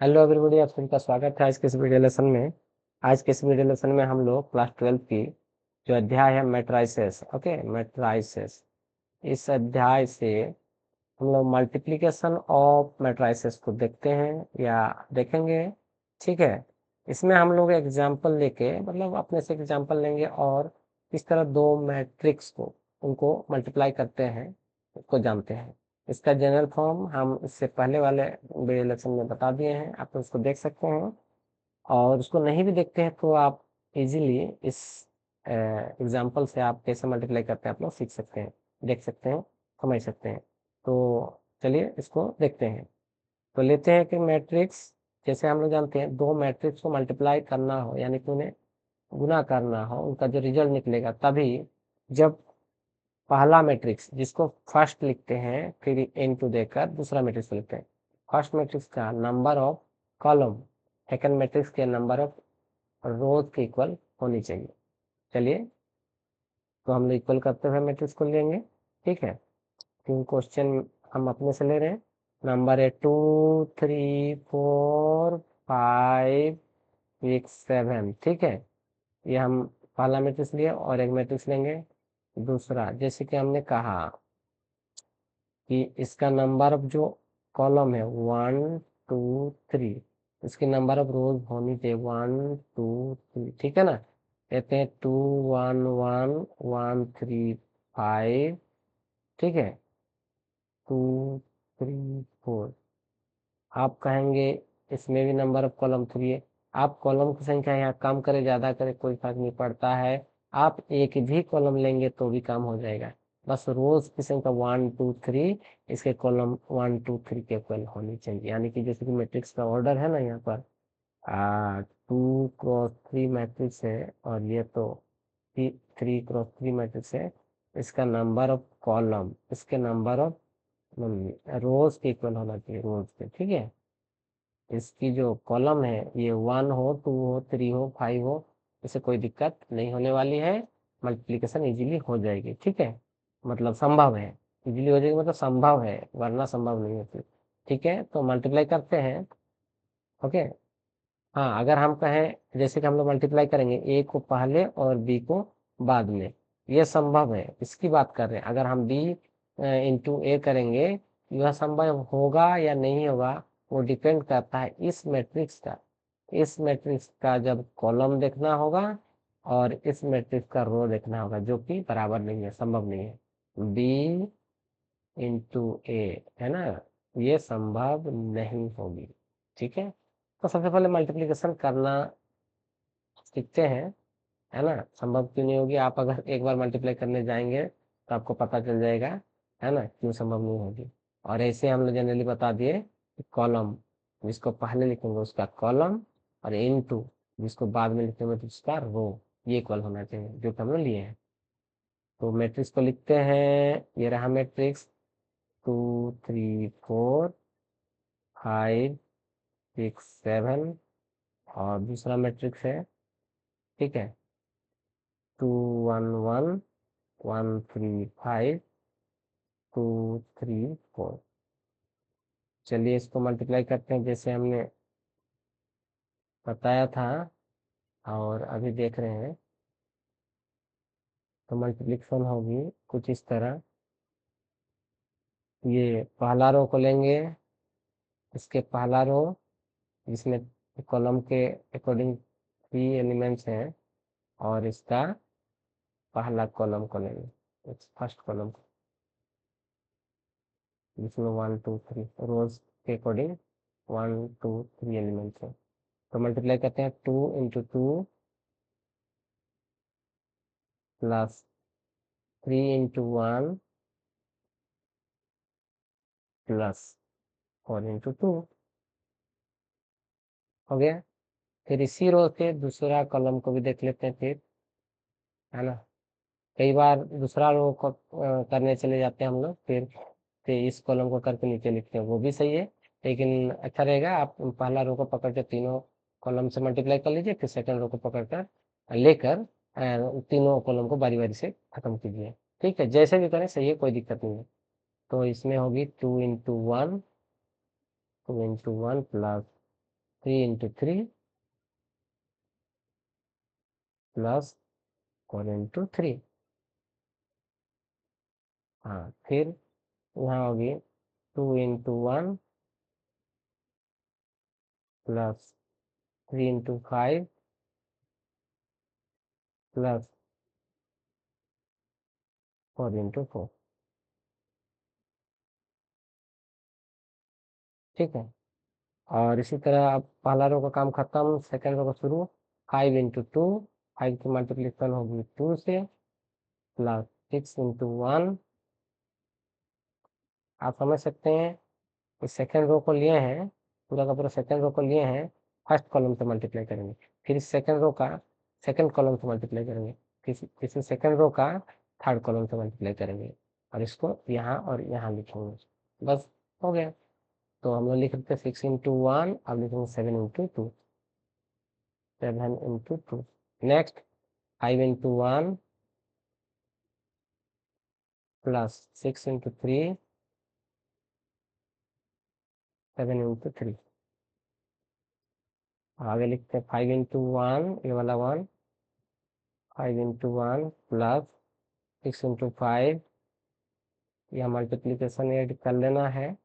Hello everybody, आप सभी का स्वागत है आज के इस वीडियो लेसन में। आज के इस वीडियो लेसन में हम लोग क्लास 12 की जो अध्याय है मैट्राइसेस, ओके, मैट्राइसेस, इस अध्याय से हम लोग मल्टीप्लिकेशन ऑफ मैट्राइसेस को देखते हैं या देखेंगे। ठीक है, इसमें हम लोग एग्जाम्पल लेके मतलब अपने से एग्जाम्पल लेंगे और किस तरह दो मैट्रिक्स को उनको मल्टीप्लाई करते हैं उसको जानते हैं। इसका जनरल फॉर्म हम इससे पहले वाले वीडियो लेक्चर में बता दिए हैं, आप उसको देख सकते हैं। और उसको नहीं भी देखते हैं तो आप इजीली इस एग्जाम्पल से आप कैसे मल्टीप्लाई करते हैं आप लोग सीख सकते हैं, देख सकते हैं, समझ सकते हैं। तो चलिए इसको देखते हैं। तो लेते हैं कि मैट्रिक्स, जैसे हम लोग जानते हैं दो मैट्रिक्स को मल्टीप्लाई करना हो यानी कि उन्हें गुना करना हो, उनका जो रिजल्ट निकलेगा तभी जब पहला मैट्रिक्स जिसको फर्स्ट लिखते हैं फिर इनटू देकर दूसरा मैट्रिक्स को लिखते हैं। फर्स्ट मैट्रिक्स का number of column second matrix के नंबर ऑफ रोज के इक्वल होनी चाहिए। चलिए, तो हम लोग इक्वल करते हुए मैट्रिक्स को लेंगे। ठीक है, तीन क्वेश्चन हम अपने से ले रहे हैं। नंबर है 2 3 4 5 6 7। ठीक है, ये हम पहला मैट्रिक्स लिए और एक मैट्रिक्स लेंगे दूसरा। जैसे कि हमने कहा कि इसका नंबर ऑफ जो कॉलम है 1 2 3, इसकी नंबर ऑफ रोज होनी चाहिए 1 2 3। ठीक है ना, कहते हैं 2 1 1 1 3 5। ठीक है, 2 3 4। आप कहेंगे इसमें भी नंबर ऑफ कॉलम 3 है। आप कॉलम की संख्या यहाँ कम करे ज्यादा करे कोई फर्क नहीं पड़ता है, आप एक भी कॉलम लेंगे तो भी काम हो जाएगा। बस रोज की संख्या 1 2 3 इसके कॉलम 1 2 3 के इक्वल होनी चाहिए। यानी कि जैसे कि मैट्रिक्स का ऑर्डर है ना, यहाँ पर 2 क्रॉस 3 मैट्रिक्स है और ये तो 3 क्रॉस 3 मैट्रिक्स है। इसका नंबर ऑफ कॉलम इसके नंबर ऑफ रोज के इक्वल होना चाहिए, रोज के। ठीक है, इसकी जो कॉलम है ये 1 हो 2 हो 3 हो 5 हो, इसे कोई दिक्कत नहीं होने वाली है। मल्टीप्लिकेशन इजीली हो जाएगी। ठीक है, मतलब संभव है, इजीली हो जाएगी मतलब संभव है, वरना संभव नहीं होती। ठीक है, तो मल्टीप्लाई करते हैं। ओके, हाँ, अगर हम कहें जैसे कि हम लोग मल्टीप्लाई करेंगे ए को पहले और बी को बाद में, ये संभव है, इसकी बात कर रहे हैं। अगर हम बी इंटू ए करेंगे, यह संभव होगा या नहीं होगा वो डिपेंड करता है इस मैट्रिक्स का जब कॉलम देखना होगा और इस मैट्रिक्स का रो देखना होगा, जो कि बराबर नहीं है, संभव नहीं है। बी इंटू ए, है ना, ये संभव नहीं होगी। ठीक है, तो सबसे पहले मल्टीप्लिकेशन करना सीखते हैं, है ना। संभव क्यों नहीं होगी, आप अगर एक बार मल्टीप्लाई करने जाएंगे तो आपको पता चल जाएगा, है ना, क्यों संभव नहीं होगी। और ऐसे हम लोग जनरली बता दिए कि कॉलम जिसको पहले लिखेंगे उसका कॉलम और इनटू जिसको बाद में लिखेंगे तो उसका रो, ये इक्वल होना चाहिए जो कि हम लोग लिए हैं। तो मैट्रिक्स को लिखते हैं, ये रहा मैट्रिक्स 2 3 4 5 6 7। और दूसरा मैट्रिक्स है, ठीक है, 2 1 1 1 3 5 2 3 4। चलिए इसको मल्टीप्लाई करते हैं जैसे हमने बताया था और अभी देख रहे हैं। तो मल्टीप्लिकेशन होगी कुछ इस तरह, ये पहला रो को लेंगे, इसके पहला रो जिसमें कॉलम के अकॉर्डिंग 3 एलिमेंट्स हैं, और इसका पहला कॉलम को लेंगे, फर्स्ट कॉलम को जिसमें 1 2 3 रोज के अकॉर्डिंग 1 2 3 एलिमेंट्स हैं। तो मल्टीप्लाई करते हैं 2 × 2 प्लस 3 × 1 प्लस 4 × 2 हो गया। फिर इसी रो से दूसरा कॉलम को भी देख लेते हैं फिर, है ना। कई बार दूसरा रो को करने चले जाते हैं हम लोग, फिर इस कॉलम को करके नीचे लिखते हैं, वो भी सही है। लेकिन अच्छा रहेगा आप पहला रो को पकड़ के तीनों कॉलम से मल्टीप्लाई कर लीजिए, फिर सेकंड रो को पकड़ कर लेकर तीनों कॉलम को बारी बारी से खत्म कीजिए। ठीक है, जैसे भी करें सही है, कोई दिक्कत नहीं है। तो इसमें होगी 2 × 1 प्लस 3 इंटू 3 प्लस 4 इंटू 3। हाँ, फिर यहाँ होगी 2 into 1 plus 3 into 5 plus 4 into 4। ठीक है, और इसी तरह अब पहला रो का काम खत्म, सेकंड रो का शुरू। 5 इंटू 2, 5 की मल्टीप्लिकेशन होगी 2 से, प्लस 6 इंटू 1। आप समझ सकते हैं, इस सेकंड रो को लिए हैं, पूरा का पूरा सेकंड रो को लिए हैं, फर्स्ट कॉलम से मल्टीप्लाई करेंगे, फिर इस सेकंड रो का सेकंड कॉलम से मल्टीप्लाई करेंगे, किसी सेकंड रो का थर्ड कॉलम से मल्टीप्लाई करेंगे, और इसको यहाँ और यहाँ लिखेंगे। बस हो गया। तो हम लोग लिख देते 6 इंटू 1, अब लिखेंगे 7 into 2। 7 into 2। Next 5 into 1 plus 6 into 3, 7 into 3। आगे लिखते हैं 5 इंटू 1, ये वाला 1, 5 इंटू 1 प्लस 6 इंटू 5। यह मल्टीप्लीकेशन ऐड कर लेना है,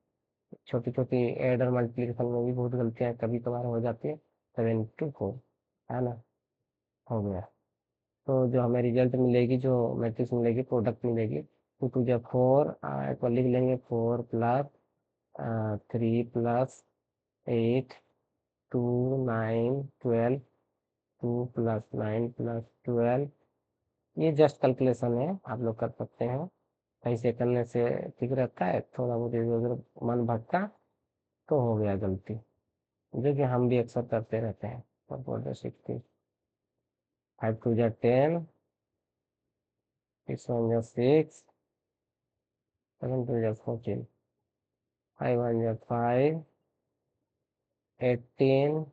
छोटी छोटी ऐड और मल्टीप्लीकेशन में भी बहुत गलतियां कभी कभार हो जाती है। 7 इंटू 4, है ना, हो गया। तो जो हमें रिजल्ट मिलेगी, जो मैट्रिक्स मिलेगी, प्रोडक्ट मिलेगी, 2 टू 4, एक बार लिख लेंगे, 4 प्लस 3 प्लस 8, 2 9 12, 2 प्लस 9 प्लस 12। ये जस्ट कैलकुलेशन है, आप लोग कर सकते हैं, सही से करने से ठीक रहता है। थोड़ा बहुत इधर उधर मन भटका तो हो गया गलती, जो कि हम भी अक्सर करते रहते हैं। 4 4 60, 5 2 10, 6 1 6, 7 2 14, 5 1 5, 18,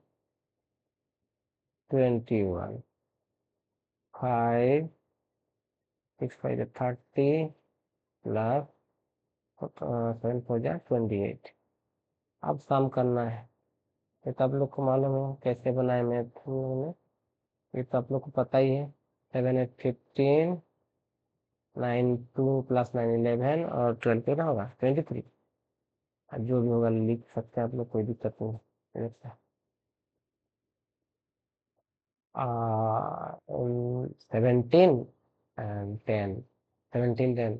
21, 5 6 5 30 प्लस 7 4 28। अब सम करना है, ये तो आप लोग को मालूम है कैसे बनाए मैथ हम लोगों ने, ये तो आप लोग को पता ही है। 7 8 15, 9 2 प्लस 9 11, और 12 कितना होगा, 23। जो भी होगा लिख सकते हैं आप लोग, कोई दिक्कत नहीं है। 17 एंड 10, 17 10,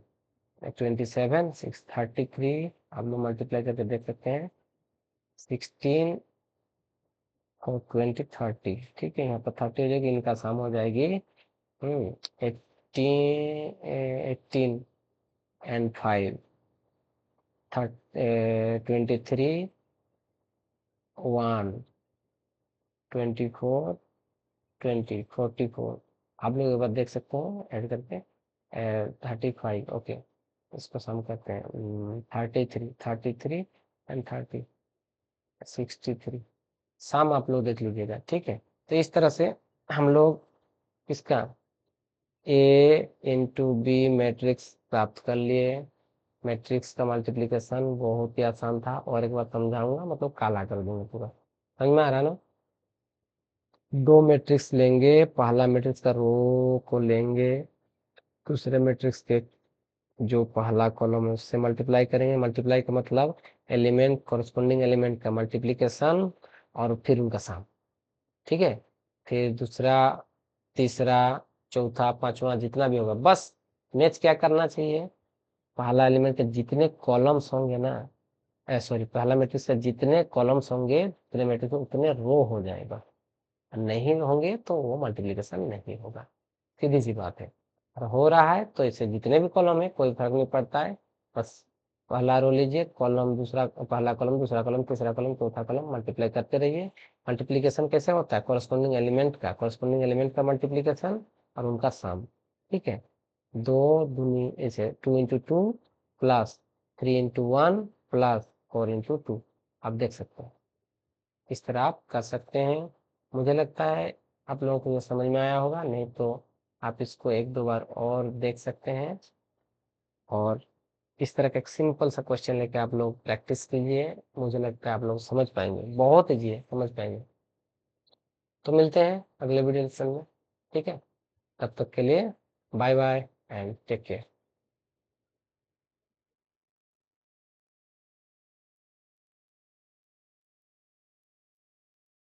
27, 6 33। आप लोग मल्टीप्लाई करके देख सकते हैं, 16 और 20 30। ठीक है, यहाँ पर 30 हो जाएगी, इनका सम हो जाएगी 18 एंड 5, 23 1, 24 20 44। आप लोग एक बार देख सकते हैं ऐड करके, 35। ओके, इसको सम करते हैं, 33 एंड 30, 63। सम आप लोग देख लीजिएगा, ठीक है। तो इस तरह से हम लोग इसका A इंटू B मैट्रिक्स प्राप्त कर लिए। मैट्रिक्स का मल्टीप्लिकेशन बहुत ही आसान था, और एक बार समझाऊंगा, मतलब काला कर दूंगा पूरा। समझ में आ रहा है ना। दो मैट्रिक्स लेंगे, पहला मैट्रिक्स का रो को लेंगे, दूसरे मैट्रिक्स के जो पहला कॉलम है उससे मल्टीप्लाई करेंगे। मल्टीप्लाई का मतलब एलिमेंट, कॉरस्पॉन्डिंग एलिमेंट का मल्टीप्लिकेशन, और फिर उनका सम। ठीक है, फिर दूसरा, तीसरा, चौथा, पांचवा, जितना भी होगा, बस मैच क्या करना चाहिए, पहला एलिमेंट के जितने कॉलम्स होंगे ना, सॉरी, पहला मैट्रिक्स के जितने कॉलम्स होंगे, दूसरे मैट्रिक्स में उतने रो हो जाएगा, नहीं होंगे तो वो मल्टीप्लिकेशन नहीं होगा। सीधी सी बात है। और हो रहा है तो इसे जितने भी कॉलम है कोई फर्क नहीं पड़ता है, बस पहला रो लीजिए, कॉलम दूसरा, पहला कॉलम, दूसरा कॉलम, तीसरा कॉलम, चौथा कॉलम, मल्टीप्लाई करते रहिए। मल्टीप्लिकेशन कैसे होता है, कॉरस्पॉन्डिंग एलिमेंट का मल्टीप्लिकेशन और उनका सम। ठीक है, दो दूनी ऐसे 2 into 2 plus 3 into 1 plus 4 into 2। आप देख सकते हैं, इस तरह आप कर सकते हैं। मुझे लगता है आप लोगों को ये समझ में आया होगा, नहीं तो आप इसको एक दो बार और देख सकते हैं, और इस तरह का एक सिंपल सा क्वेश्चन लेके आप लोग प्रैक्टिस कीजिए, मुझे लगता है आप लोग समझ पाएंगे, बहुत ईजी है, समझ पाएंगे। तो मिलते हैं अगले वीडियो लेक्चर में, ठीक है, तब तक के लिए bye bye and take care.